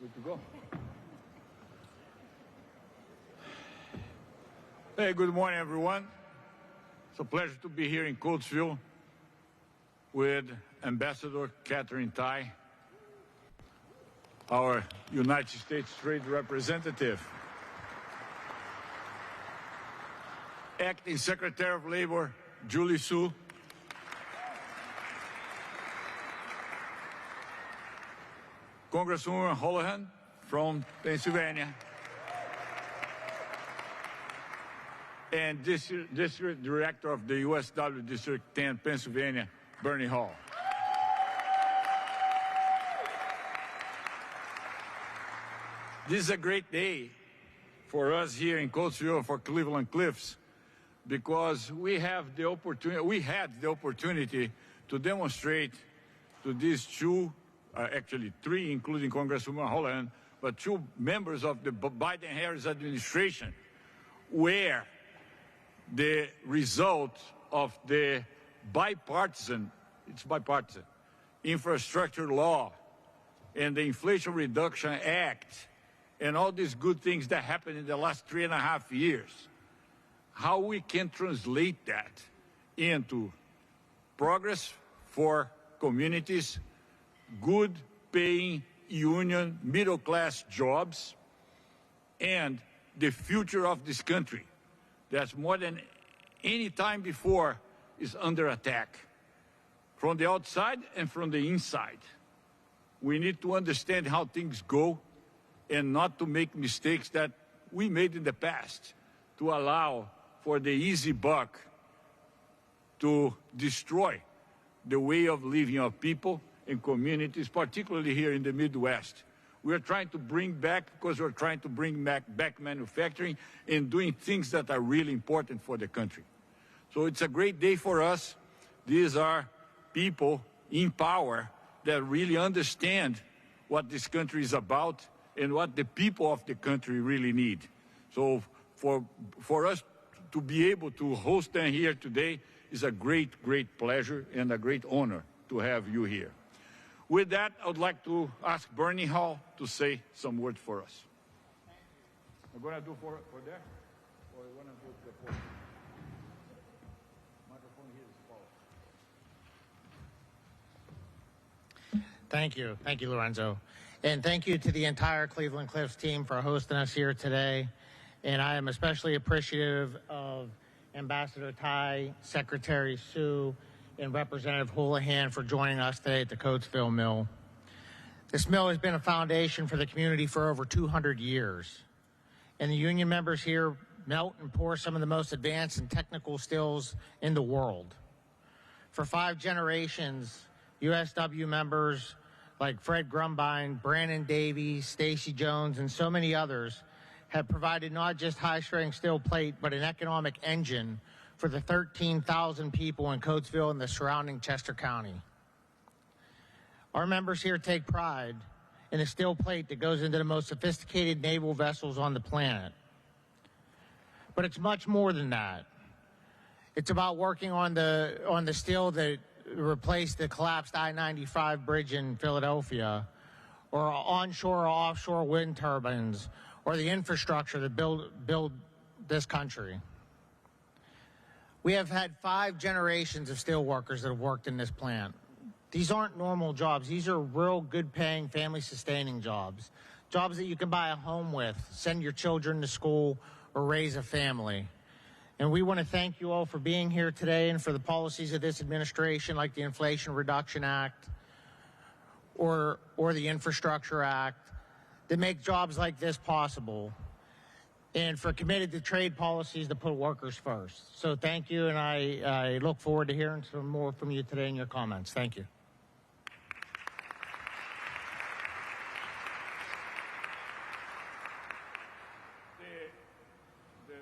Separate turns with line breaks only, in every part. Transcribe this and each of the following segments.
Good to go. Hey, good morning, everyone. It's a pleasure to be here in Coatesville with Ambassador Katherine Tai, our United States Trade Representative, Acting Secretary of Labor Julie Su, Congresswoman Houlahan from Pennsylvania, and District Director of the USW District 10, Pennsylvania, Bernie Hall. This is a great day for us here in Coatesville, for Cleveland Cliffs, because we had the opportunity to demonstrate to these two, actually three, including Congresswoman Houlahan, but two members of the Biden-Harris administration, where the result of the bipartisan infrastructure law and the Inflation Reduction Act and all these good things that happened in the last 3.5 years, how we can translate that into progress for communities, good paying union middle-class jobs, and the future of this country that's more than any time before is under attack from the outside and from the inside. We need to understand how things go and not to make mistakes that we made in the past to allow for the easy buck to destroy the way of living of people and communities, particularly here in the Midwest. We are trying to bring back, because we're trying to bring back manufacturing and doing things that are really important for the country. So it's a great day for us. These are people in power that really understand what this country is about and what the people of the country really need. So for us to be able to host them here today is a great, great pleasure and a great honor to have you here. With that, I would like to ask Bernie Hall to say some words for us. I'm going to do for there, or you want to do it before? Microphone here is Paul.
Thank you, Lorenzo. And thank you to the entire Cleveland Cliffs team for hosting us here today. And I am especially appreciative of Ambassador Tai, Secretary Su, and Representative Houlahan for joining us today at the Coatesville Mill. This mill has been a foundation for the community for over 200 years. And the union members here melt and pour some of the most advanced and technical steels in the world. For 5 generations, USW members like Fred Grumbine, Brandon Davies, Stacy Jones, and so many others have provided not just high-strength steel plate, but an economic engine for the 13,000 people in Coatesville and the surrounding Chester County. Our members here take pride in the steel plate that goes into the most sophisticated naval vessels on the planet. But it's much more than that. It's about working on the steel that replaced the collapsed I-95 bridge in Philadelphia, or onshore or offshore wind turbines, or the infrastructure that build this country. We have had 5 generations of steel workers that have worked in this plant. These aren't normal jobs. These are real good-paying, family-sustaining jobs. Jobs that you can buy a home with, send your children to school, or raise a family. And we want to thank you all for being here today and for the policies of this administration, like the Inflation Reduction Act or the Infrastructure Act, that make jobs like this possible, and for committed to trade policies that put workers first. So thank you, and I look forward to hearing some more from you today in your comments. Thank you.
The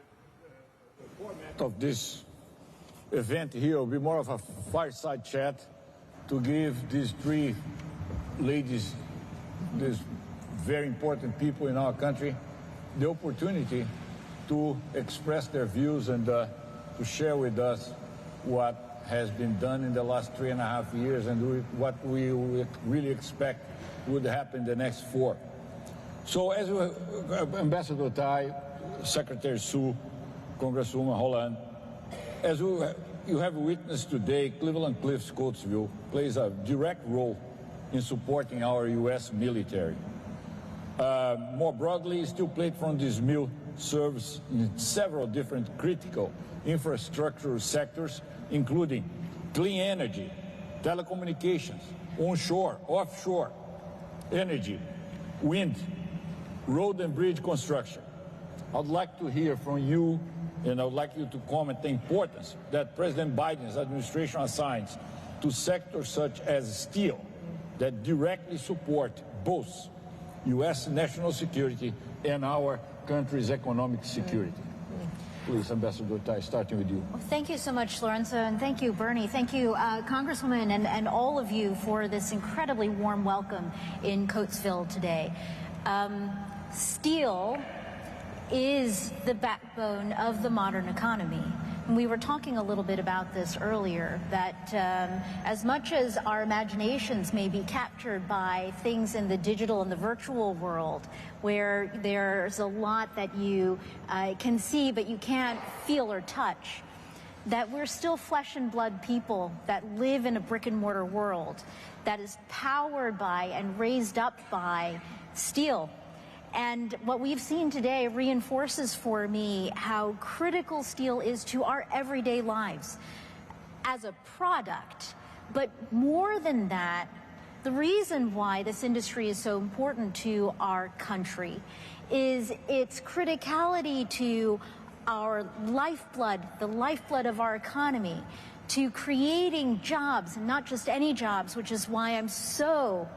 format of this event here will be more of a fireside chat to give these 3 ladies, these very important people in our country, the opportunity to express their views and to share with us what has been done in the last 3.5 years and what we really expect would happen in the next 4. So as Ambassador Tai, Secretary Sue, Congresswoman Houlahan, as you have witnessed today, Cleveland-Cliffs Coatesville plays a direct role in supporting our U.S. military. More broadly, steel plate from this mill serves in several different critical infrastructure sectors, including clean energy, telecommunications, onshore, offshore, energy, wind, road and bridge construction. I'd like to hear from you, and I would like you to comment the importance that President Biden's administration assigns to sectors such as steel that directly support both U.S. national security and our country's economic security. Please, Ambassador Tai, starting with you.
Well, thank you so much, Lorenzo, and thank you, Bernie. Thank you, Congresswoman, and all of you for this incredibly warm welcome in Coatesville today. Steel is the backbone of the modern economy. And we were talking a little bit about this earlier, that as much as our imaginations may be captured by things in the digital and the virtual world, where there's a lot that you can see but you can't feel or touch, that we're still flesh and blood people that live in a brick and mortar world that is powered by and raised up by steel. And what we've seen today reinforces for me how critical steel is to our everyday lives as a product. But more than that, the reason why this industry is so important to our country is its criticality to our lifeblood, the lifeblood of our economy, to creating jobs, and not just any jobs, which is why I'm so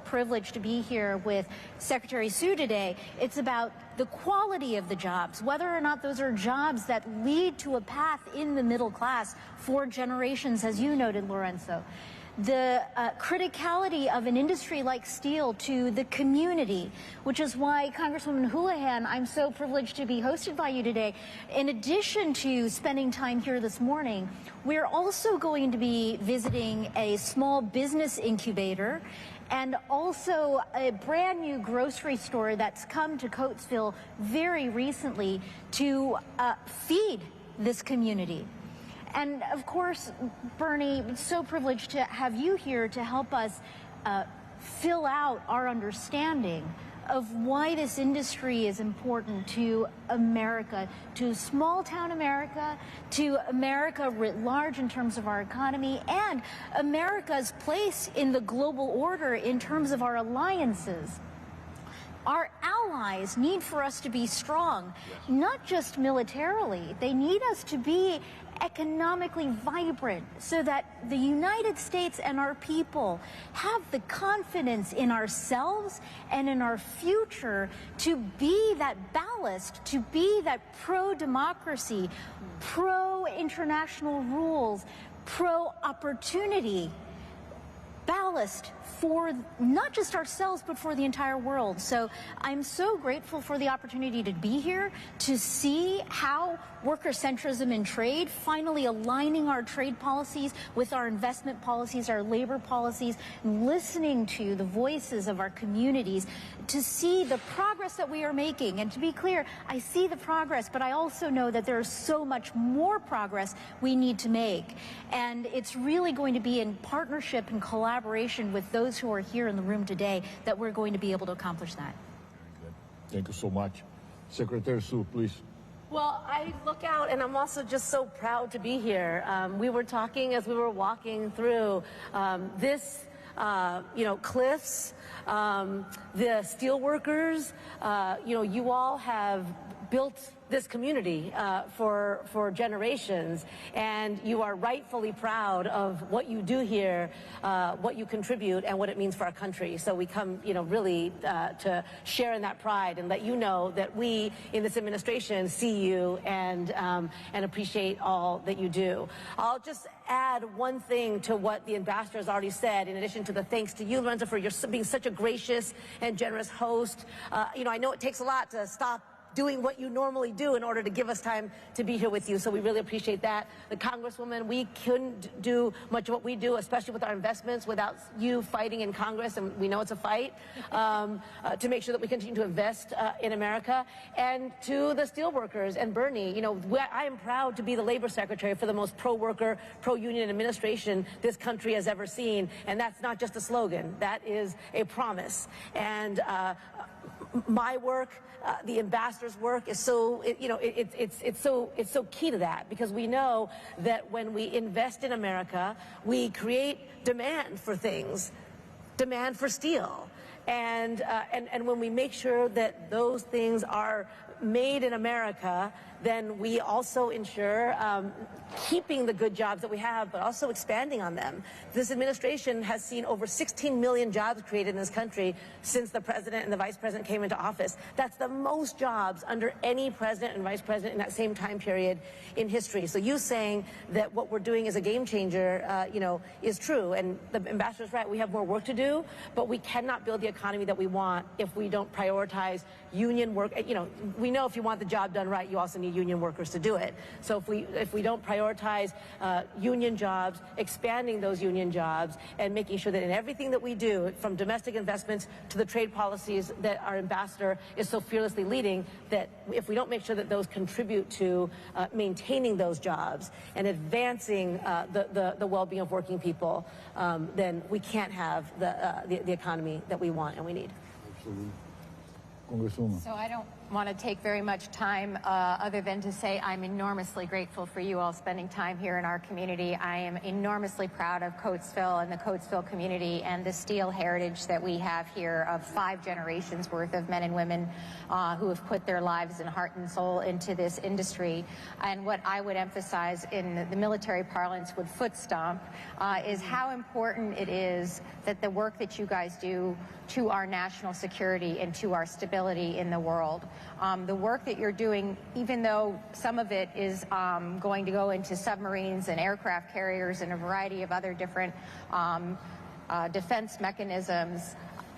privileged to be here with Secretary Sue today. It's about the quality of the jobs, whether or not those are jobs that lead to a path in the middle class for generations, as you noted, Lorenzo. The criticality of an industry like steel to the community, which is why, Congresswoman Houlahan, I'm so privileged to be hosted by you today. In addition to spending time here this morning, we're also going to be visiting a small business incubator and also a brand new grocery store that's come to Coatesville very recently to feed this community. And of course, Bernie, so privileged to have you here to help us fill out our understanding of why this industry is important to America, to small town America, to America writ large in terms of our economy, and America's place in the global order in terms of our alliances. Our allies need for us to be strong, not just militarily. They need us to be economically vibrant so that the United States and our people have the confidence in ourselves and in our future to be that ballast, to be that pro-democracy, pro-international rules, pro-opportunity ballast for not just ourselves, but for the entire world. So I'm so grateful for the opportunity to be here, to see how worker centrism in trade, finally aligning our trade policies with our investment policies, our labor policies, listening to the voices of our communities, to see the progress that we are making. And to be clear, I see the progress, but I also know that there is so much more progress we need to make. And it's really going to be in partnership and collaboration with those who are here in the room today that we're going to be able to accomplish that.
Very good. Thank you so much. Secretary Sue, please.
Well, I look out and I'm also just so proud to be here. We were talking as we were walking through this, Cliffs, the steelworkers, you all have built this community for generations, and you are rightfully proud of what you do here, what you contribute, and what it means for our country. So we come, really to share in that pride and let you know that we in this administration see you and appreciate all that you do. I'll just add one thing to what the ambassador has already said, in addition to the thanks to you, Lorenzo, for your being such a gracious and generous host. I know it takes a lot to stop doing what you normally do in order to give us time to be here with you. So we really appreciate that. The Congresswoman, we couldn't do much of what we do, especially with our investments, without you fighting in Congress, and we know it's a fight, to make sure that we continue to invest in America. And to the steelworkers and Bernie, you know, I am proud to be the labor secretary for the most pro-worker, pro-union administration this country has ever seen. And that's not just a slogan, that is a promise. And my work, the ambassador's work is so, it's so key to that, because we know that when we invest in America, we create demand for things, demand for steel. And when we make sure that those things are made in America, then we also ensure keeping the good jobs that we have, but also expanding on them. This administration has seen over 16 million jobs created in this country since the president and the vice president came into office. That's the most jobs under any president and vice president in that same time period in history. So you saying that what we're doing is a game changer, is true. And the ambassador's right. We have more work to do, but we cannot build the economy that we want if we don't prioritize union work. We know if you want the job done right, you also need union workers to do it. So if we don't prioritize union jobs, expanding those union jobs, and making sure that in everything that we do, from domestic investments to the trade policies that our ambassador is so fearlessly leading, that if we don't make sure that those contribute to maintaining those jobs and advancing the well-being of working people, then we can't have the economy that we want and we need.
Absolutely. Congresswoman.
So I don't want to take very much time other than to say I'm enormously grateful for you all spending time here in our community. I am enormously proud of Coatesville and the Coatesville community and the steel heritage that we have here of 5 generations worth of men and women who have put their lives and heart and soul into this industry. And what I would emphasize in the military parlance would foot stomp is how important it is that the work that you guys do to our national security and to our stability in the world. The work that you're doing, even though some of it is going to go into submarines and aircraft carriers and a variety of other different defense mechanisms,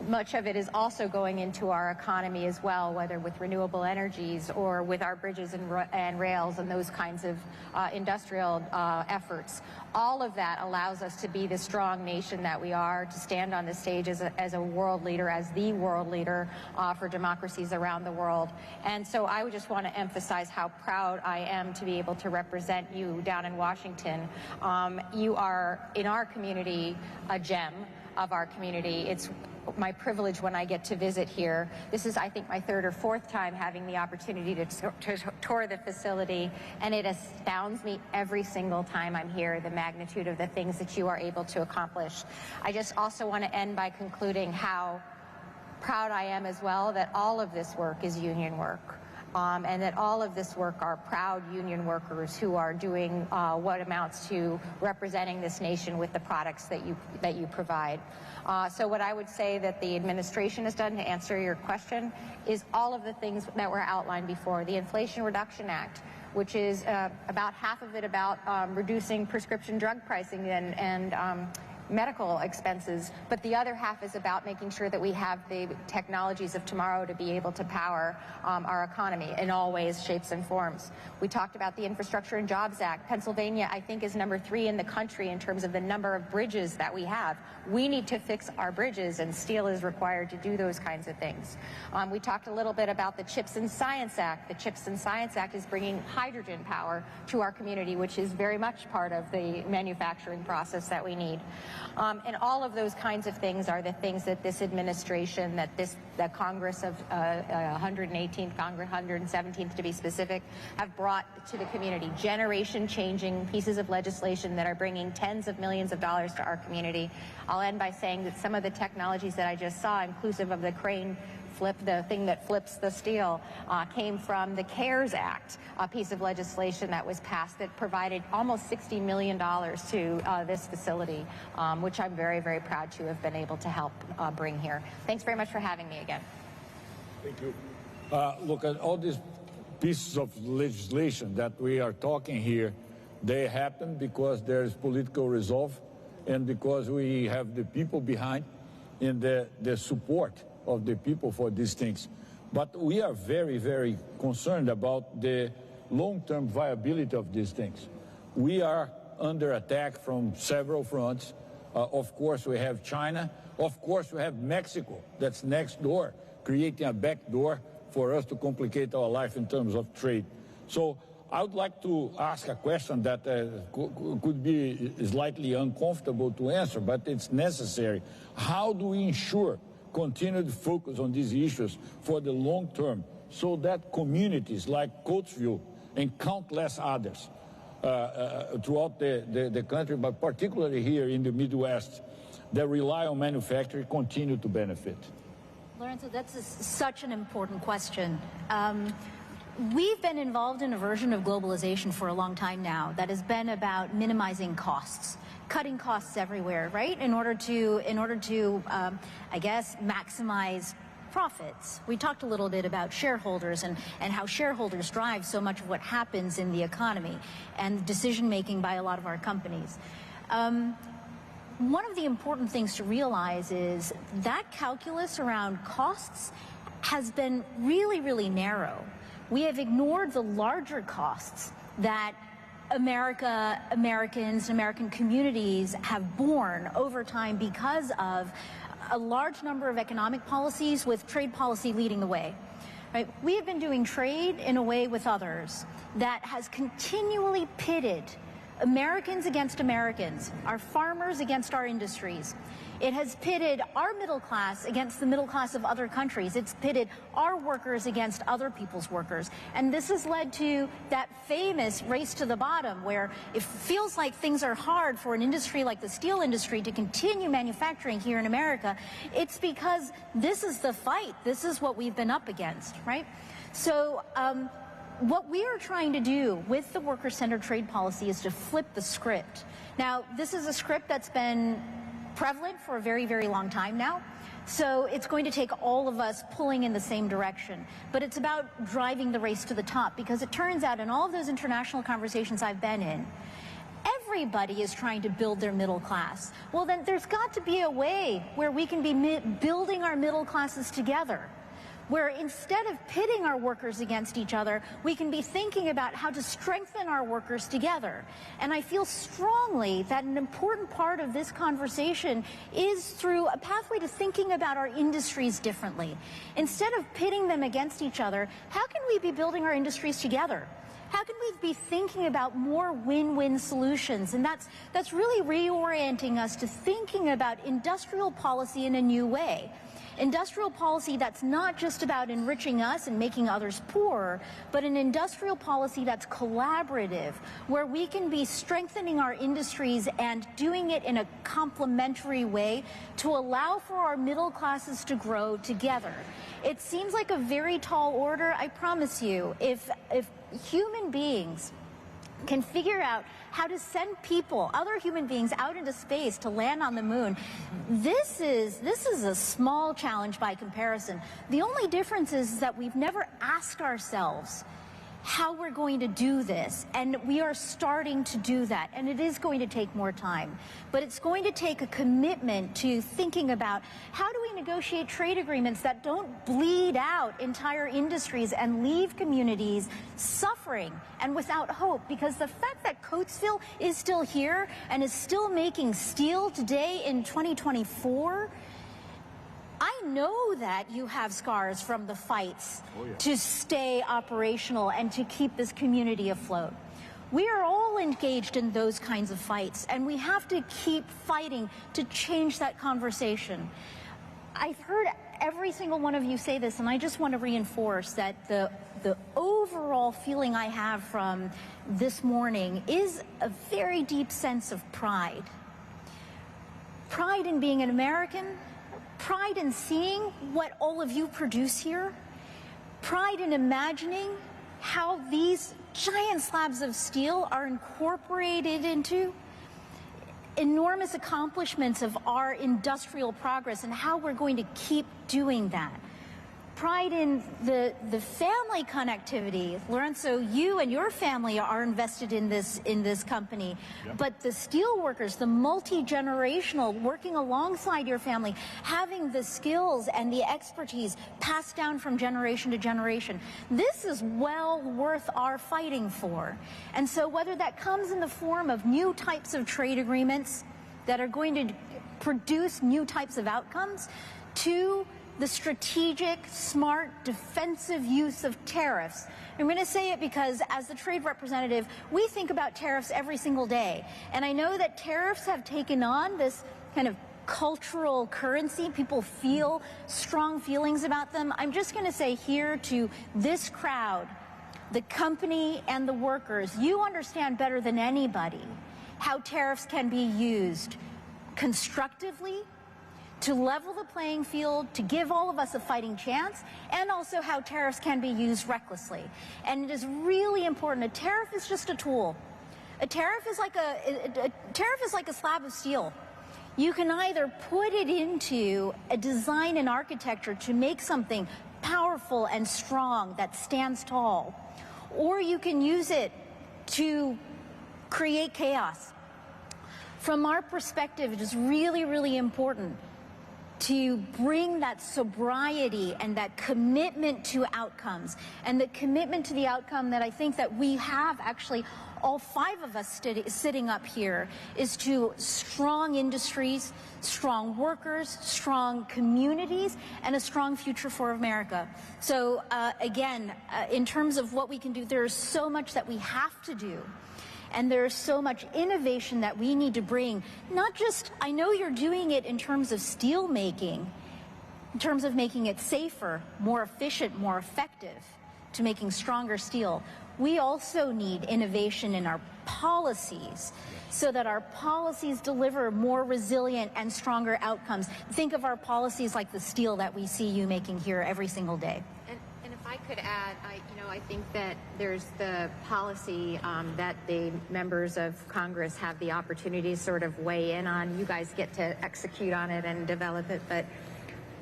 much of it is also going into our economy as well, whether with renewable energies or with our bridges and rails and those kinds of industrial efforts. All of that allows us to be the strong nation that we are, to stand on the stage as a world leader, as the world leader for democracies around the world. And so I would just want to emphasize how proud I am to be able to represent you down in Washington. You are, in our community, a gem of our community. It's my privilege when I get to visit here. This is, I think, my 3rd or 4th time having the opportunity to tour the facility, and it astounds me every single time I'm here, the magnitude of the things that you are able to accomplish. I just also want to end by concluding how proud I am as well that all of this work is union work. And that all of this work are proud union workers who are doing what amounts to representing this nation with the products that you provide. So what I would say that the administration has done, to answer your question, is all of the things that were outlined before. The Inflation Reduction Act, which is about half of it about reducing prescription drug pricing and medical expenses, but the other half is about making sure that we have the technologies of tomorrow to be able to power our economy in all ways, shapes, and forms. We talked about the Infrastructure and Jobs Act. Pennsylvania, I think, is number 3 in the country in terms of the number of bridges that we have. We need to fix our bridges, and steel is required to do those kinds of things. We talked a little bit about the CHIPS and Science Act. The CHIPS and Science Act is bringing hydrogen power to our community, which is very much part of the manufacturing process that we need. And all of those kinds of things are the things that this administration, the Congress of 118th, Congress 117th to be specific, have brought to the community. Generation-changing pieces of legislation that are bringing tens of millions of dollars to our community. I'll end by saying that some of the technologies that I just saw, inclusive of the crane flip, the thing that flips the steel, came from the CARES Act, a piece of legislation that was passed that provided almost $60 million to this facility, which I'm very, very proud to have been able to help bring here. Thanks very much for having me again.
Thank you. Look at all these pieces of legislation that we are talking here. They happen because there's political resolve and because we have the people behind and the support of the people for these things. But we are very, very concerned about the long-term viability of these things. We are under attack from several fronts. Of course, we have China. Of course, we have Mexico that's next door, creating a back door for us to complicate our life in terms of trade. So I would like to ask a question that could be slightly uncomfortable to answer, but it's necessary. How do we ensure continued focus on these issues for the long term so that communities like Coatesville and countless others throughout the country, but particularly here in the Midwest, that rely on manufacturing continue to benefit?
Lorenzo, that's such an important question. We've been involved in a version of globalization for a long time now that has been about minimizing costs, cutting costs everywhere, right? In order to, I guess, maximize profits. We talked a little bit about shareholders and how shareholders drive so much of what happens in the economy and decision-making by a lot of our companies. One of the important things to realize is that calculus around costs has been really, really narrow. We have ignored the larger costs that Americans, American communities have borne over time because of a large number of economic policies, with trade policy leading the way. Right? We have been doing trade in a way with others that has continually pitted Americans against Americans, our farmers against our industries. It has pitted our middle class against the middle class of other countries. It's pitted our workers against other people's workers. And this has led to that famous race to the bottom, where it feels like things are hard for an industry like the steel industry to continue manufacturing here in America. It's because this is the fight. This is what we've been up against, right? So, what we are trying to do with the worker-centered trade policy is to flip the script. Now, this is a script that's been prevalent for a very, very long time now. So it's going to take all of us pulling in the same direction. But it's about driving the race to the top, because it turns out in all of those international conversations I've been in, everybody is trying to build their middle class. Well, then there's got to be a way where we can be building our middle classes together, where instead of pitting our workers against each other, we can be thinking about how to strengthen our workers together. And I feel strongly that an important part of this conversation is through a pathway to thinking about our industries differently. Instead of pitting them against each other, how can we be building our industries together? How can we be thinking about more win-win solutions? And that's really reorienting us to thinking about industrial policy in a new way. Industrial policy that's not just about enriching us and making others poorer, but an industrial policy that's collaborative, where we can be strengthening our industries and doing it in a complementary way to allow for our middle classes to grow together. It seems like a very tall order. I promise you, if human beings can figure out how to send people, other human beings, out into space to land on the moon, this is a small challenge by comparison. The only difference is that we've never asked ourselves how we're going to do this, and we are starting to do that, and it is going to take more time, but it's going to take a commitment to thinking about how do we negotiate trade agreements that don't bleed out entire industries and leave communities suffering and without hope. Because the fact that Coatesville is still here and is still making steel today in 2024, I know that you have scars from the fights to stay operational and to keep this community afloat. We are all engaged in those kinds of fights, and we have to keep fighting to change that conversation. I've heard every single one of you say this, and I just want to reinforce that the overall feeling I have from this morning is a very deep sense of pride. Pride in being an American, pride in seeing what all of you produce here, pride in imagining how these giant slabs of steel are incorporated into enormous accomplishments of our industrial progress and how we're going to keep doing that. pride in the family connectivity. Lorenzo, you and your family are invested in this company, yep. But the steelworkers, the multi-generational, working alongside your family, having the skills and the expertise passed down from generation to generation, this is well worth our fighting for. And so whether that comes in the form of new types of trade agreements that are going to produce new types of outcomes, to the strategic, smart, defensive use of tariffs. I'm going to say it because as the trade representative, we think about tariffs every single day. And I know that tariffs have taken on this kind of cultural currency. People feel strong feelings about them. I'm just going to say here to this crowd, the company and the workers, you understand better than anybody how tariffs can be used constructively, to level the playing field, to give all of us a fighting chance, and also how tariffs can be used recklessly. And it is really important. A tariff is just a tool. A tariff is like a slab of steel. You can either put it into a design and architecture to make something powerful and strong that stands tall, or you can use it to create chaos. From our perspective, it is really, really important to bring that sobriety and that commitment to outcomes, and the commitment to the outcome that I think that we have, actually all five of us sitting up here, is to strong industries, strong workers, strong communities, and a strong future for America. So again, in terms of what we can do, there is so much that we have to do. And there's so much innovation that we need to bring. Not just, I know you're doing it in terms of steel making, in terms of making it safer, more efficient, more effective, to making stronger steel. We also need innovation in our policies so that our policies deliver more resilient and stronger outcomes. Think of our policies like the steel that we see you making here every single day.
And if I could add, I think that there's the policy that the members of Congress have the opportunity to sort of weigh in on. You guys get to execute on it and develop it, but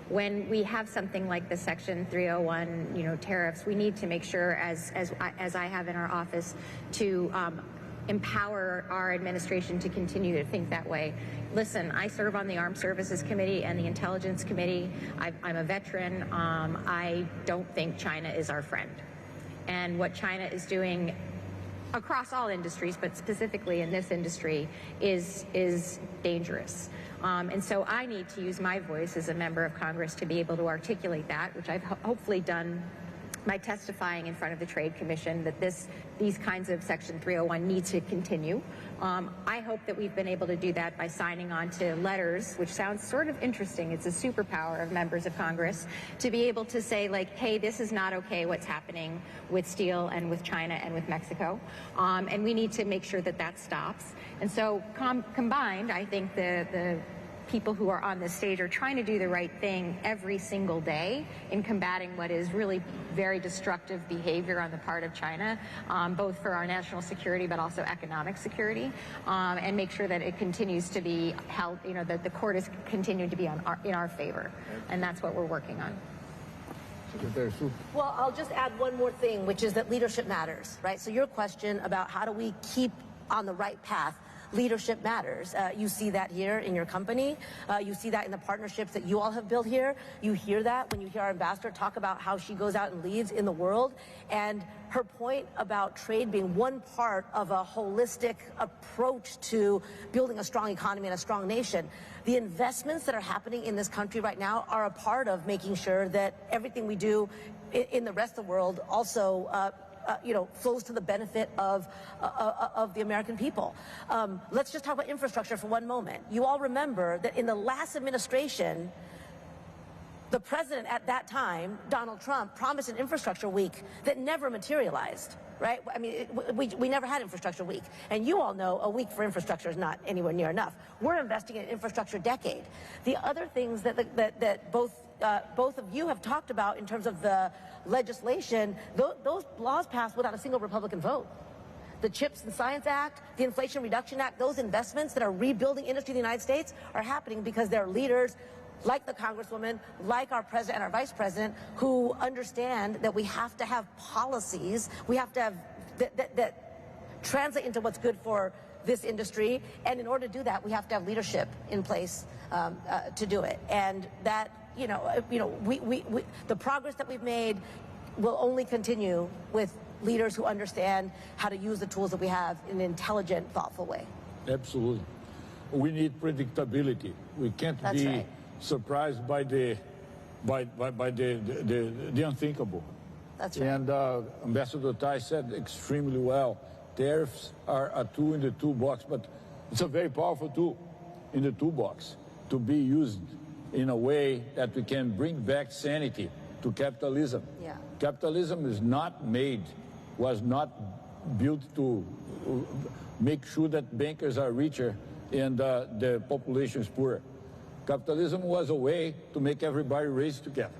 when we have something like the Section 301, tariffs, we need to make sure, as I have in our office, to empower our administration to continue to think that way. Listen, I serve on the Armed Services Committee and the Intelligence Committee. I'm a veteran. I don't think China is our friend. And what China is doing across all industries, but specifically in this industry, is dangerous. And so I need to use my voice as a member of Congress to be able to articulate that, which I've hopefully done by testifying in front of the Trade Commission, that these kinds of Section 301 need to continue. I hope that we've been able to do that by signing on to letters, which sounds sort of interesting. It's a superpower of members of Congress to be able to say, like, hey, this is not okay what's happening with steel and with China and with Mexico. And we need to make sure that that stops. And so combined, I think the people who are on this stage are trying to do the right thing every single day in combating what is really very destructive behavior on the part of China, both for our national security but also economic security, and make sure that it continues to be held, that the court is continuing to be in our favor. And that's what we're working on.
Well, I'll just add one more thing, which is that leadership matters, right? So your question about how do we keep on the right path, leadership matters. You see that here in your company. You see that in the partnerships that you all have built here. You hear that when you hear our ambassador talk about how she goes out and leads in the world. And her point about trade being one part of a holistic approach to building a strong economy and a strong nation. The investments that are happening in this country right now are a part of making sure that everything we do in the rest of the world also flows to the benefit of the American people. Let's just talk about infrastructure for one moment. You all remember that in the last administration, the president at that time, Donald Trump, promised an infrastructure week that never materialized, right? I mean, we never had infrastructure week. And you all know a week for infrastructure is not anywhere near enough. We're investing in an infrastructure decade. The other things that both of you have talked about in terms of the legislation, those laws passed without a single Republican vote. The CHIPS and Science Act, the Inflation Reduction Act, those investments that are rebuilding industry in the United States are happening because there are leaders like the Congresswoman, like our President and our Vice President, who understand that we have to have policies, we have to have that translate into what's good for this industry, and in order to do that, we have to have leadership in place to do it. And that, the progress that we've made will only continue with leaders who understand how to use the tools that we have in an intelligent, thoughtful way.
Absolutely. We need predictability. We can't be surprised by the unthinkable.
That's right.
And Ambassador Tai said extremely well, tariffs are a tool in the toolbox, but it's a very powerful tool in the toolbox to be used in a way that we can bring back sanity to capitalism.
Yeah.
Capitalism was not built to make sure that bankers are richer and the population is poorer. Capitalism was a way to make everybody raise together.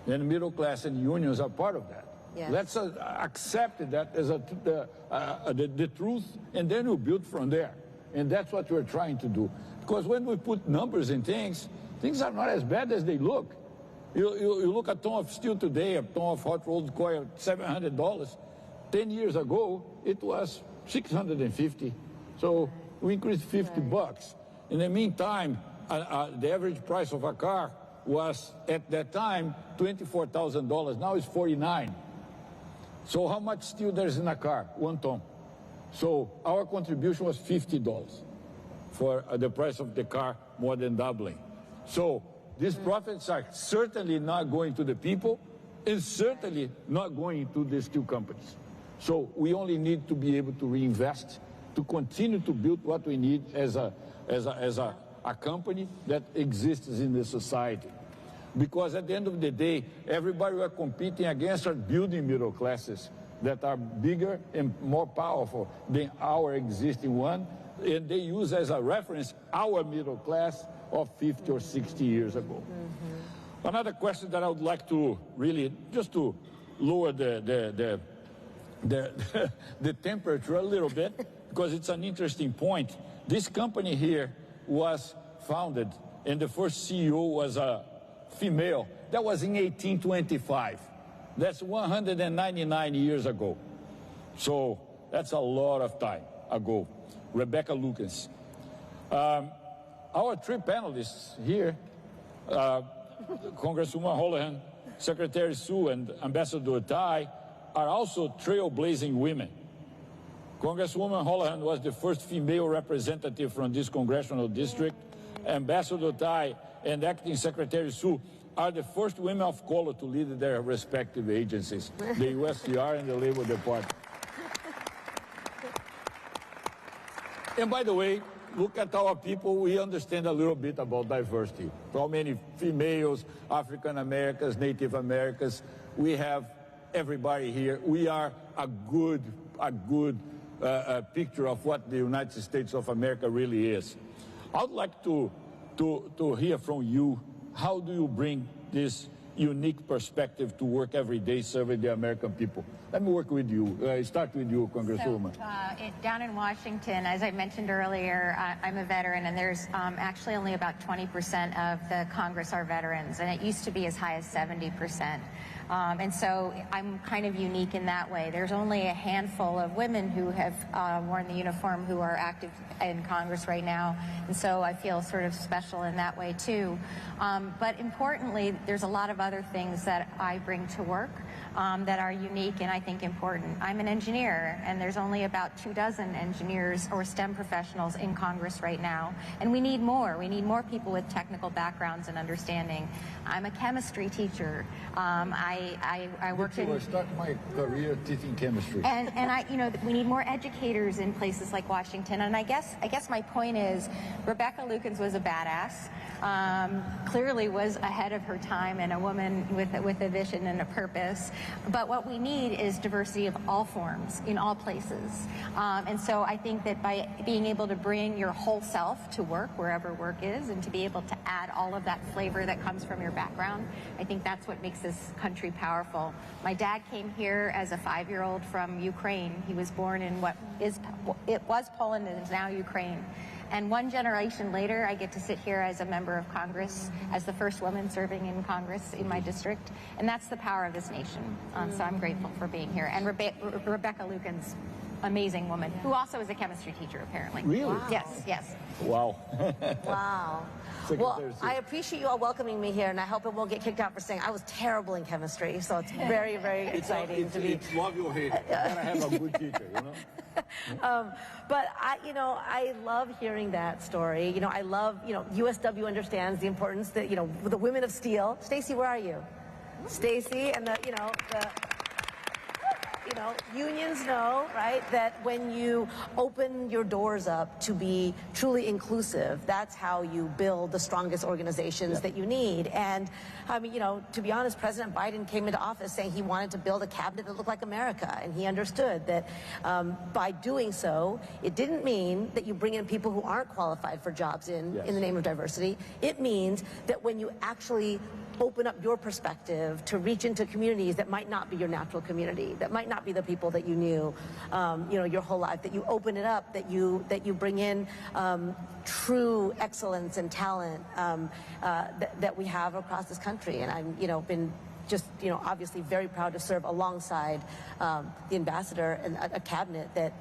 And middle class and unions are part of that.
Yes.
Let's accept that as the truth, and then we'll build from there. And that's what we're trying to do. Because when we put numbers in things, things are not as bad as they look. You look at a ton of steel today, a ton of hot rolled coil, $700. 10 years ago, it was $650. So we increased 50 bucks. In the meantime, the average price of a car was, at that time, $24,000. Now it's $49,000. So how much steel there is in a car? 1 ton. So our contribution was $50 for the price of the car, more than doubling. So these profits are certainly not going to the people and certainly not going to the steel companies. So we only need to be able to reinvest, to continue to build what we need as a company that exists in the society. Because at the end of the day, everybody we're competing against are building middle classes that are bigger and more powerful than our existing one, and they use as a reference our middle class of 50 or 60 years ago. Another question that I would like to really, just to lower the temperature a little bit, because it's an interesting point. This company here was founded, and the first CEO was a female. That was in 1825. That's 199 years ago. So that's a lot of time ago. Rebecca Lucas. Our 3 panelists here, Congresswoman Houlahan, Secretary Sue, and Ambassador Tai, are also trailblazing women. Congresswoman Houlahan was the first female representative from this congressional district. Ambassador Tai and Acting Secretary Sue are the first women of color to lead their respective agencies, the USTR and the Labor Department. And by the way, look at our people, we understand a little bit about diversity. How many females, African Americans, Native Americans, we have everybody here. We are a good picture of what the United States of America really is. I'd like to hear from you, how do you bring this unique perspective to work every day serving the American people? Let me work with you. Start with you, Congresswoman.
So, down in Washington, as I mentioned earlier, I'm a veteran, and there's actually only about 20% of the Congress are veterans, and it used to be as high as 70%. And so I'm kind of unique in that way. There's only a handful of women who have worn the uniform who are active in Congress right now, and so I feel sort of special in that way too. But importantly, there's a lot of other things that I bring to work that are unique and I think important. I'm an engineer, and there's only about 24 engineers or STEM professionals in Congress right now, and we need more. We need more people with technical backgrounds and understanding. I'm a chemistry teacher. I worked in...
I started my career teaching chemistry.
And we need more educators in places like Washington. And I guess my point is, Rebecca Lucas was a badass. Clearly was ahead of her time, and a woman with a vision and a purpose. But what we need is diversity of all forms in all places. And so I think that by being able to bring your whole self to work, wherever work is, and to be able to add all of that flavor that comes from your background, I think that's what makes this country powerful. My dad came here as a 5-year-old from Ukraine. He was born in it was Poland and is now Ukraine. And one generation later, I get to sit here as a member of Congress, as the first woman serving in Congress in my district. And that's the power of this nation. So I'm grateful for being here. And Rebecca Lucan's amazing woman, who also is a chemistry teacher, apparently.
Really?
Wow. Yes, yes.
Wow.
Wow. Well, I appreciate you all welcoming me here, and I hope it won't get kicked out for saying I was terrible in chemistry, so it's very, very exciting to be.
It's love your hate. You gotta have a good teacher, you know?
But I love hearing that story. I love, USW understands the importance that, the women of steel. Stacy, where are you? Stacy, and unions know, right, that when you open your doors up to be truly inclusive, that's how you build the strongest organizations that you need. And I mean, to be honest, President Biden came into office saying he wanted to build a cabinet that looked like America. And he understood that by doing so, it didn't mean that you bring in people who aren't qualified for jobs in the name of diversity. It means that when you actually open up your perspective to reach into communities that might not be your natural community, that might not be the people that you knew, your whole life, that you open it up, that you bring in true excellence and talent that we have across this country. And I'm, been just, obviously very proud to serve alongside the ambassador and a cabinet that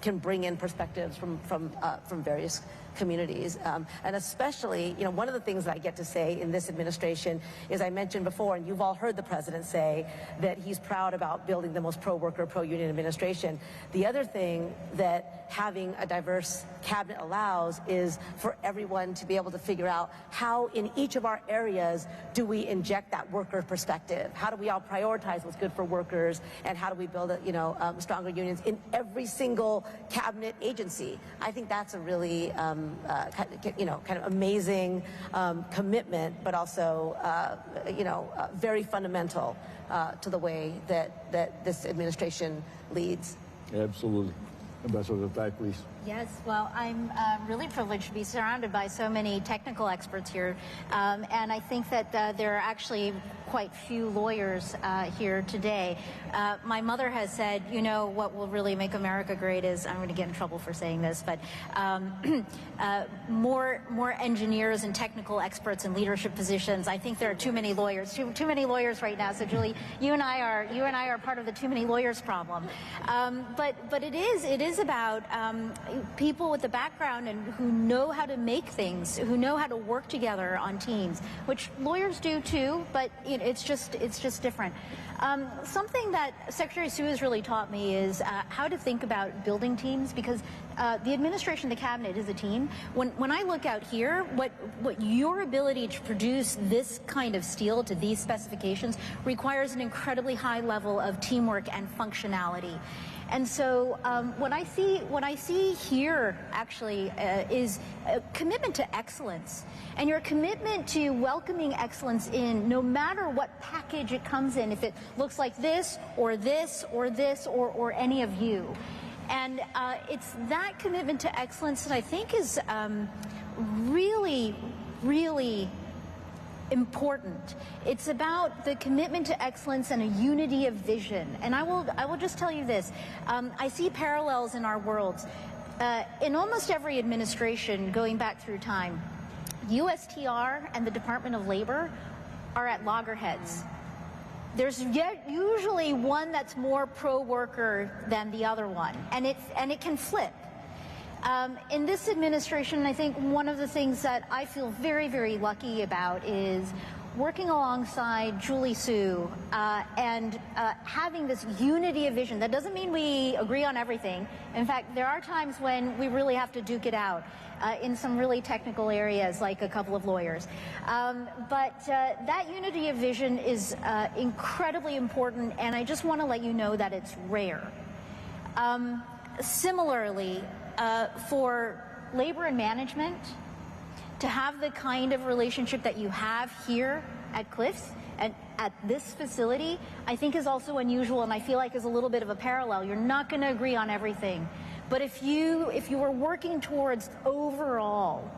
can bring in perspectives from various communities. And especially, one of the things that I get to say in this administration is, I mentioned before, and you've all heard the president say that he's proud about building the most pro-worker, pro-union administration. The other thing that having a diverse cabinet allows is for everyone to be able to figure out how in each of our areas do we inject that worker perspective? How do we all prioritize what's good for workers, and how do we build stronger unions in every single cabinet agency? I think that's a really kind of amazing commitment, but also very fundamental to the way that this administration leads.
Absolutely. Ambassador Tai, please.
Yes, well, I'm really privileged to be surrounded by so many technical experts here, and I think that there are actually quite few lawyers here today. My mother has said, what will really make America great is, I'm going to get in trouble for saying this, but more engineers and technical experts in leadership positions. I think there are too many lawyers, too many lawyers right now. So Julie, you and I are part of the too many lawyers problem. But it is about people with the background and who know how to make things, who know how to work together on teams, which lawyers do too, but it's just different. Something that Secretary Sue has really taught me is how to think about building teams, because the administration, the cabinet is a team. When I look out here, what your ability to produce this kind of steel to these specifications requires an incredibly high level of teamwork and functionality. And so what I see here actually is a commitment to excellence, and your commitment to welcoming excellence in no matter what package it comes in, if it looks like this or this or this or any of you. And it's that commitment to excellence that I think is really, really important. It's about the commitment to excellence and a unity of vision. And I will just tell you this. I see parallels in our worlds. In almost every administration going back through time, USTR and the Department of Labor are at loggerheads. There's usually one that's more pro-worker than the other one, and it can flip. In this administration, I think one of the things that I feel very, very lucky about is working alongside Julie Sue and having this unity of vision. That doesn't mean we agree on everything. In fact, there are times when we really have to duke it out in some really technical areas, like a couple of lawyers. But that unity of vision is incredibly important, and I just want to let you know that it's rare. Similarly, for labor and management, to have the kind of relationship that you have here at Cliffs and at this facility, I think is also unusual, and I feel like is a little bit of a parallel. You're not going to agree on everything, but if you are working towards overall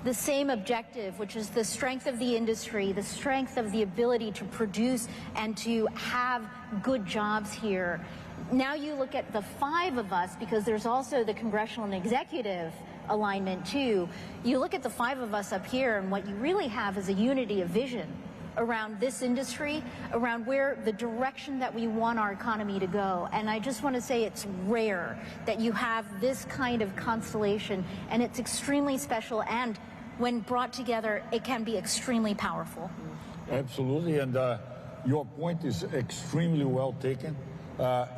the same objective, which is the strength of the industry, the strength of the ability to produce and to have good jobs here. Now you look at the 5 of us, because there's also the congressional and executive alignment too. You look at the five of us up here, and what you really have is a unity of vision around this industry, around where the direction that we want our economy to go. And I just want to say it's rare that you have this kind of constellation, and it's extremely special, and when brought together, it can be extremely powerful.
Absolutely, and your point is extremely well taken.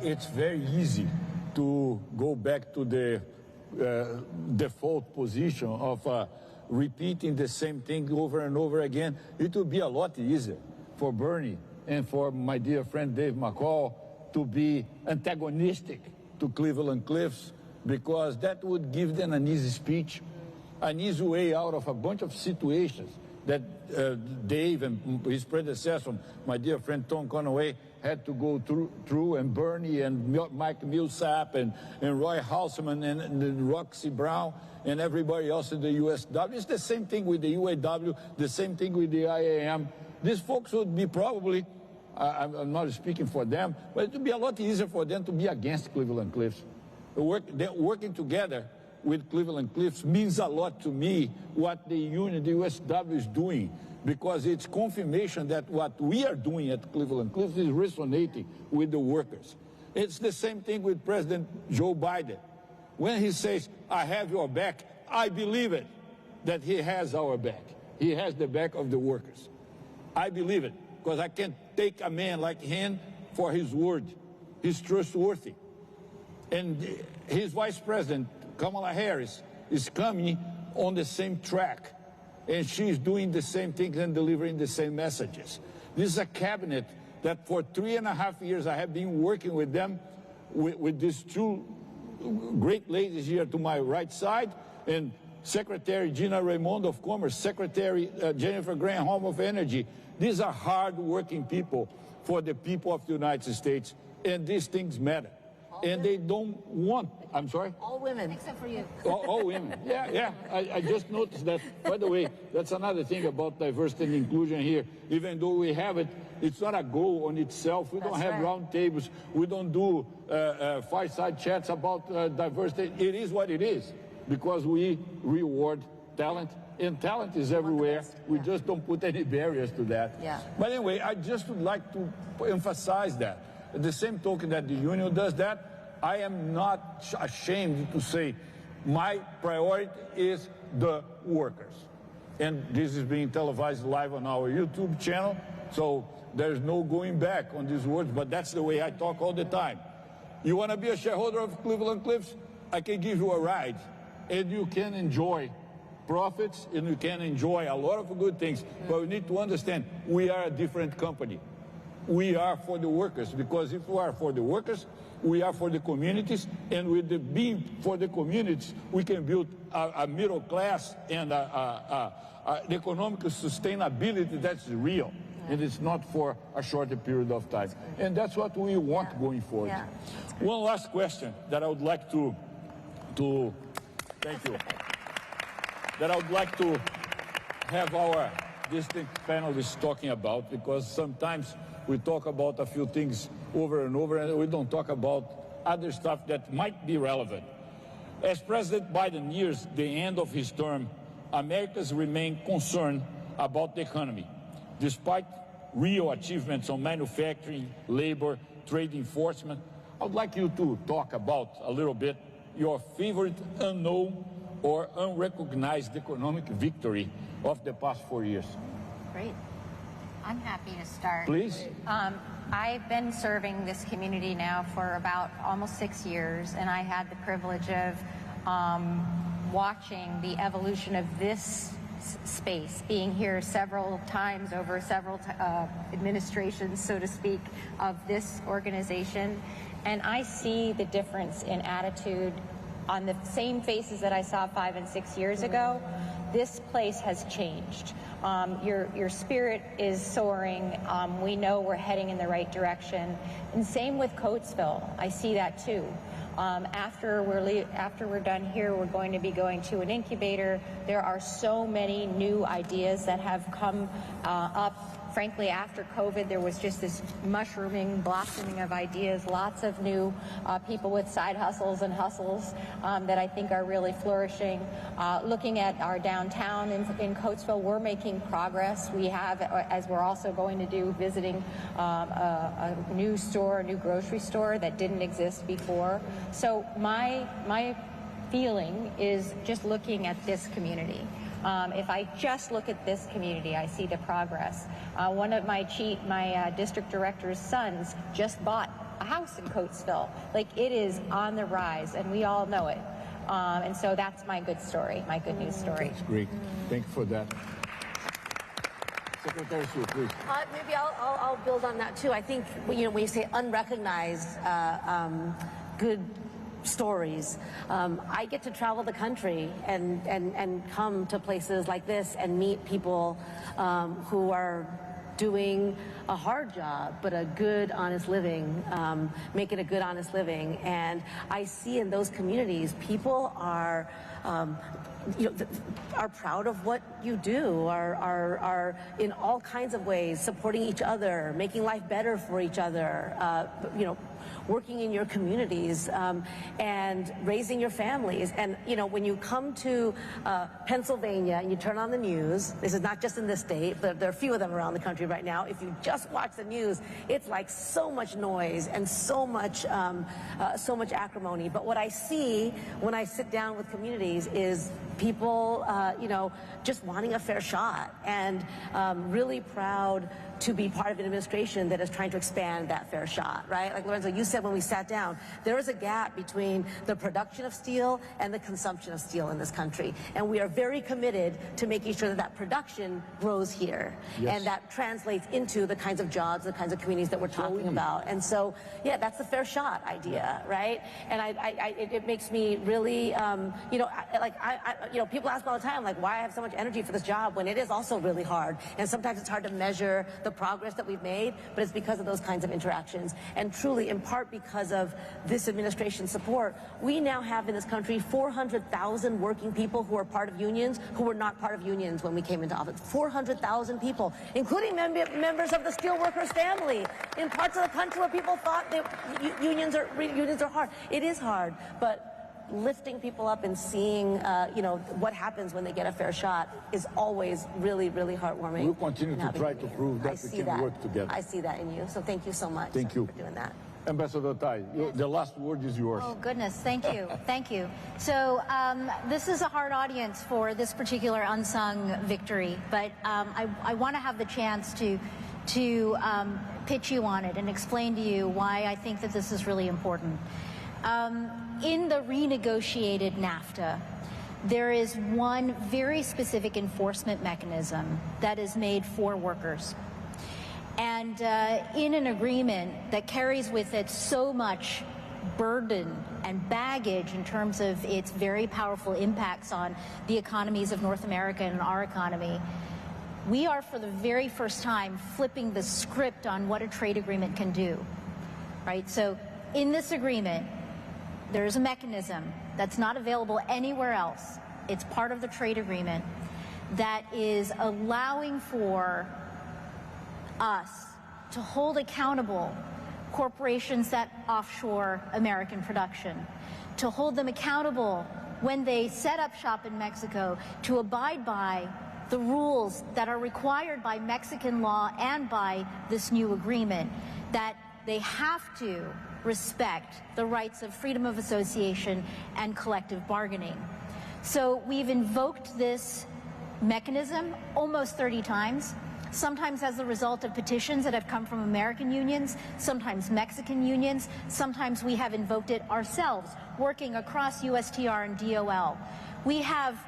It's very easy to go back to the default position of repeating the same thing over and over again. It would be a lot easier for Bernie and for my dear friend Dave McCall to be antagonistic to Cleveland Cliffs, because that would give them an easy speech, an easy way out of a bunch of situations that Dave and his predecessor, my dear friend Tom Conaway, had to go through, and Bernie and Mike Millsap and Roy Houseman and Roxy Brown and everybody else in the USW. It's the same thing with the UAW, the same thing with the IAM. These folks would be probably, I'm not speaking for them, but it would be a lot easier for them to be against Cleveland Cliffs. Working together with Cleveland Cliffs means a lot to me, what the union, the USW, is doing, because it's confirmation that what we are doing at Cleveland Cliffs is resonating with the workers. It's the same thing with President Joe Biden. When he says, I have your back, I believe it, that he has our back. He has the back of the workers. I believe it, because I can't take a man like him for his word. He's trustworthy. And his vice president, Kamala Harris, is coming on the same track, and she's doing the same things and delivering the same messages. This is a cabinet that for 3.5 years I have been working with them, with these two great ladies here to my right side, and Secretary Gina Raimondo of Commerce, Secretary Jennifer Granholm of Energy. These are hard-working people for the people of the United States, and these things matter. And they don't want, I'm sorry?
All women. Except for you.
All women. Yeah. I just noticed that. By the way, that's another thing about diversity and inclusion here. Even though we have it, it's not a goal on itself. We don't have round tables. We don't do fireside chats about diversity. It is what it is, because we reward talent, and talent is everywhere. We just don't put any barriers to that.
Yeah.
But anyway, I just would like to emphasize that. At the same token that the union does that, I am not ashamed to say my priority is the workers. And this is being televised live on our YouTube channel, so there's no going back on these words, but that's the way I talk all the time. You want to be a shareholder of Cleveland Cliffs? I can give you a ride, and you can enjoy profits, and you can enjoy a lot of good things, but we need to understand we are a different company. We are for the workers, because if we are for the workers, we are for the communities, and with the being for the communities, we can build a middle class and an economic sustainability that's real, and it's not for a shorter period of time. And that's what we want going forward.
Yeah.
One last question that I would like to thank you, that I would like to have our distinct panelists talking about, because sometimes we talk about a few things over and over, and we don't talk about other stuff that might be relevant. As President Biden nears the end of his term, Americans remain concerned about the economy. Despite real achievements on manufacturing, labor, trade enforcement, I would like you to talk about a little bit your favorite unknown or unrecognized economic victory of the past 4 years.
Great. I'm happy to start.
Please.
I've been serving this community now for about almost 6 years, and I had the privilege of watching the evolution of this space, being here several times over several administrations, so to speak, of this organization. And I see the difference in attitude on the same faces that I saw 5 and 6 years ago. This place has changed. Your spirit is soaring. We know we're heading in the right direction. And same with Coatesville. I see that too. After we're done here, we're going to be going to an incubator. There are so many new ideas that have come up Frankly, after COVID, there was just this mushrooming, blossoming of ideas, lots of new people with side hustles and hustles that I think are really flourishing. Looking at our downtown in Coatesville, we're making progress. We have, as we're also going to do, visiting a new store, a new grocery store that didn't exist before. So my feeling is just looking at this community. If I just look at this community, I see the progress. One of my district director's sons just bought a house in Coatesville. Like, it is on the rise, and we all know it. And so that's my good story, my good news story.
That's great. Thank you for that. Secretary Sue, please.
Maybe I'll build on that too. I think, when you say unrecognized good stories, I get to travel the country and come to places like this and meet people who are doing a hard job, but a good, honest living, making a good, honest living. And I see in those communities, people are are proud of what you do, are in all kinds of ways supporting each other, making life better for each other, working in your communities and raising your families. And, when you come to Pennsylvania and you turn on the news, this is not just in this state, but there are a few of them around the country right now. If you just watch the news, it's like so much noise and so much acrimony. But what I see when I sit down with communities is people, just wanting a fair shot and really proud to be part of an administration that is trying to expand that fair shot, right? Like Lorenzo, you said when we sat down, there is a gap between the production of steel and the consumption of steel in this country. And we are very committed to making sure that that production grows here. Yes. And that translates into the kinds of jobs, the kinds of communities that we're talking about. And so, yeah, that's the fair shot idea, right? And it makes me really, people ask me all the time, like, why I have so much energy for this job when it is also really hard. And sometimes it's hard to measure the progress that we've made, but it's because of those kinds of interactions. And truly, in part because of this administration's support, we now have in this country 400,000 working people who are part of unions who were not part of unions when we came into office. 400,000 people, including members of the Steelworkers family, in parts of the country where people thought that unions are hard. It is hard, but lifting people up and seeing, what happens when they get a fair shot is always really, really heartwarming.
We'll continue to try to prove that we can work together.
I see that in you. So thank you so much for doing that.
Ambassador Tai, the last word is yours.
Oh, goodness. Thank you. Thank you. So this is a hard audience for this particular unsung victory, but I want to have the chance to pitch you on it and explain to you why I think that this is really important. In the renegotiated NAFTA, there is one very specific enforcement mechanism that is made for workers. And in an agreement that carries with it so much burden and baggage in terms of its very powerful impacts on the economies of North America and our economy, we are for the very first time flipping the script on what a trade agreement can do, right? So in this agreement, there's a mechanism that's not available anywhere else. It's part of the trade agreement that is allowing for us to hold accountable corporations that offshore American production, to hold them accountable when they set up shop in Mexico, to abide by the rules that are required by Mexican law and by this new agreement, that they have to respect the rights of freedom of association and collective bargaining. So we've invoked this mechanism almost 30 times, sometimes as a result of petitions that have come from American unions, sometimes Mexican unions, sometimes we have invoked it ourselves, working across USTR and DOL. We have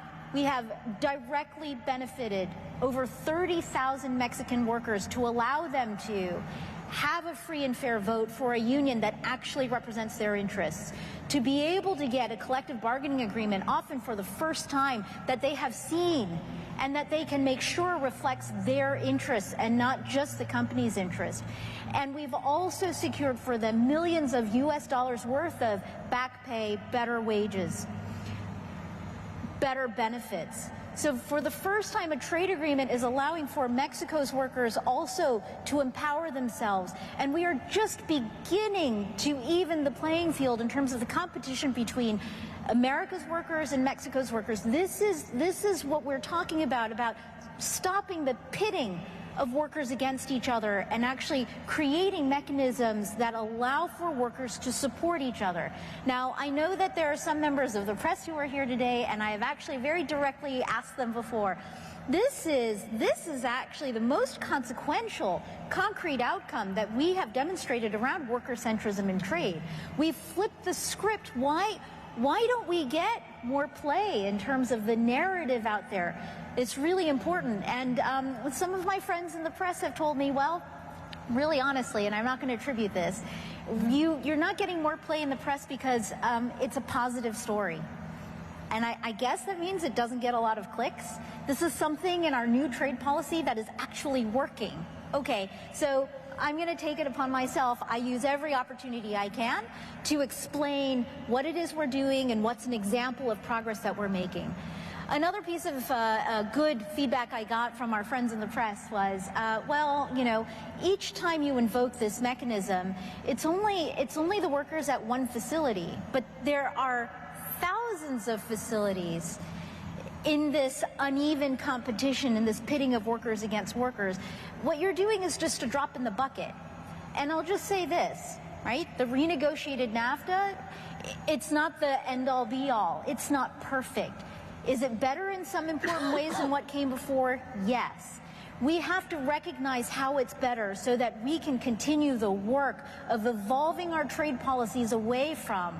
directly benefited over 30,000 Mexican workers to allow them to have a free and fair vote for a union that actually represents their interests, to be able to get a collective bargaining agreement, often for the first time, that they have seen and that they can make sure reflects their interests and not just the company's interest. And we've also secured for them millions of US dollars worth of back pay, better wages, better benefits, So for the first time, a trade agreement is allowing for Mexico's workers also to empower themselves. And we are just beginning to even the playing field in terms of the competition between America's workers and Mexico's workers. This is what we're talking about stopping the pitting of workers against each other and actually creating mechanisms that allow for workers to support each other. Now, I know that there are some members of the press who are here today, and I have actually very directly asked them before. This is actually the most consequential, concrete outcome that we have demonstrated around worker centrism in trade. We've flipped the script. Why don't we get more play in terms of the narrative out there? It's really important. And some of my friends in the press have told me, well, really honestly, and I'm not going to attribute this, you're not getting more play in the press because it's a positive story. And I guess that means it doesn't get a lot of clicks. This is something in our new trade policy that is actually working. Okay, so I'm going to take it upon myself. I use every opportunity I can to explain what it is we're doing and what's an example of progress that we're making. Another piece of good feedback I got from our friends in the press was, well, you know, each time you invoke this mechanism, it's only the workers at one facility, but there are thousands of facilities in this uneven competition, in this pitting of workers against workers. What you're doing is just a drop in the bucket. And I'll just say this, right? The renegotiated NAFTA, it's not the end-all be-all. It's not perfect. Is it better in some important ways than what came before? Yes. We have to recognize how it's better so that we can continue the work of evolving our trade policies away from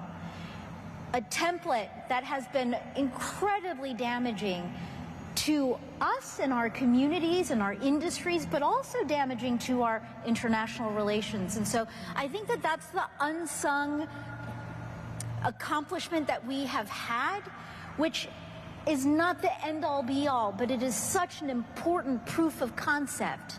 a template that has been incredibly damaging to us and our communities and our industries, but also damaging to our international relations. And so I think that that's the unsung accomplishment that we have had, which is not the end-all be-all, but it is such an important proof of concept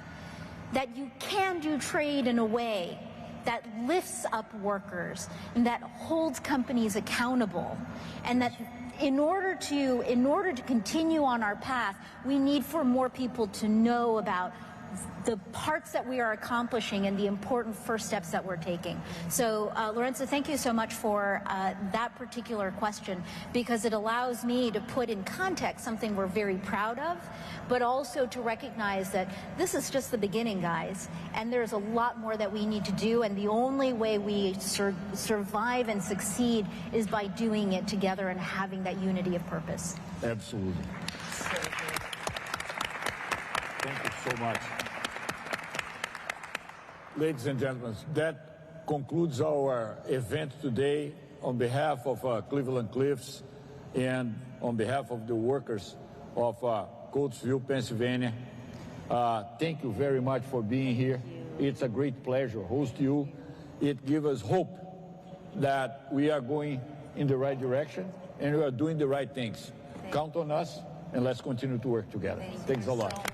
that you can do trade in a way that lifts up workers and that holds companies accountable, and that in order to continue on our path, we need for more people to know about the parts that we are accomplishing and the important first steps that we're taking. So, Lorenzo, thank you so much for that particular question, because it allows me to put in context something we're very proud of, but also to recognize that this is just the beginning, guys, and there's a lot more that we need to do, and the only way we survive and succeed is by doing it together and having that unity of purpose.
Absolutely. Thank you so much. Ladies and gentlemen, that concludes our event today. On behalf of Cleveland Cliffs and on behalf of the workers of Coatesville, Pennsylvania, thank you very much for being here. It's a great pleasure to host you. It gives us hope that we are going in the right direction and we are doing the right things. Count on us, and let's continue to work together. Thanks a lot.